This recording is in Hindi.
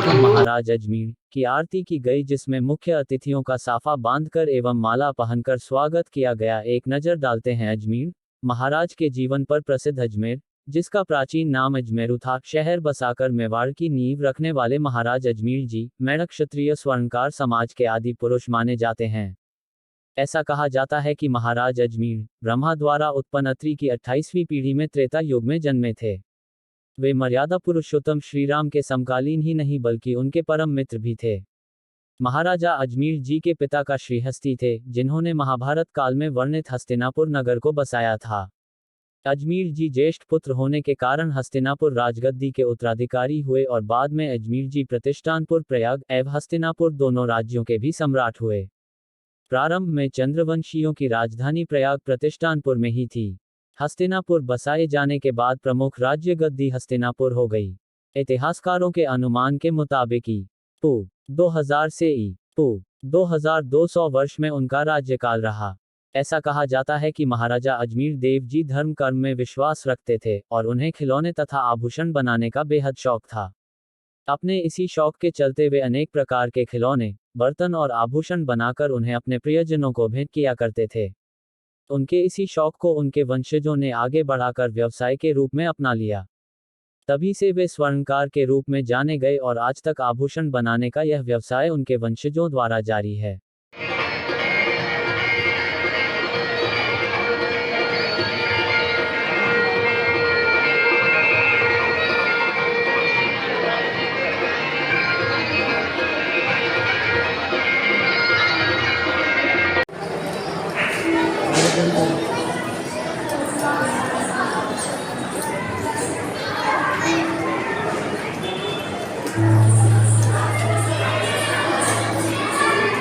सर्वप्रथम महाराज अजमेर की आरती की गई, जिसमें मुख्य अतिथियों का साफा बांधकर एवं माला पहनकर स्वागत किया गया। एक नजर डालते हैं अजमेर महाराज के जीवन पर। प्रसिद्ध अजमेर, जिसका प्राचीन नाम अजमेरू था, शहर बसाकर मेवाड़ की नींव रखने वाले महाराज अजमेर जी मेढ़क क्षत्रिय स्वर्णकार समाज के आदि पुरुष माने जाते हैं। ऐसा कहा जाता है कि महाराज अजमेर ब्रह्मा द्वारा उत्पन्न अत्रि की 28वीं पीढ़ी में त्रेता युग में जन्मे थे। वे मर्यादा पुरुषोत्तम श्री राम के समकालीन ही नहीं बल्कि उनके परम मित्र भी थे। महाराजा अजमेर जी के पिता का श्रीहस्ती थे, जिन्होंने महाभारत काल में वर्णित हस्तिनापुर नगर को बसाया था। अजमेर जी ज्येष्ठ पुत्र होने के कारण हस्तिनापुर राजगद्दी के उत्तराधिकारी हुए और बाद में अजमेर जी प्रतिष्ठानपुर प्रयाग एवं हस्तिनापुर दोनों राज्यों के भी सम्राट हुए। प्रारंभ में चंद्रवंशियों की राजधानी प्रयाग प्रतिष्ठानपुर में ही थी। हस्तिनापुर बसाए जाने के बाद प्रमुख राज्य गद्दी हस्तिनापुर हो गई। इतिहासकारों के अनुमान के मुताबिक पू 2000 से पू 2200 वर्ष में उनका राज्यकाल रहा। ऐसा कहा जाता है कि महाराजा अजमेर देव जी धर्म कर्म में विश्वास रखते थे और उन्हें खिलौने तथा आभूषण बनाने का बेहद शौक था। अपने इसी शौक के चलते वे अनेक प्रकार के खिलौने, बर्तन और आभूषण बनाकर उन्हें अपने प्रियजनों को भेंट किया करते थे। उनके इसी शौक को उनके वंशजों ने आगे बढ़ाकर व्यवसाय के रूप में अपना लिया। तभी से वे स्वर्णकार के रूप में जाने गए और आज तक आभूषण बनाने का यह व्यवसाय उनके वंशजों द्वारा जारी है।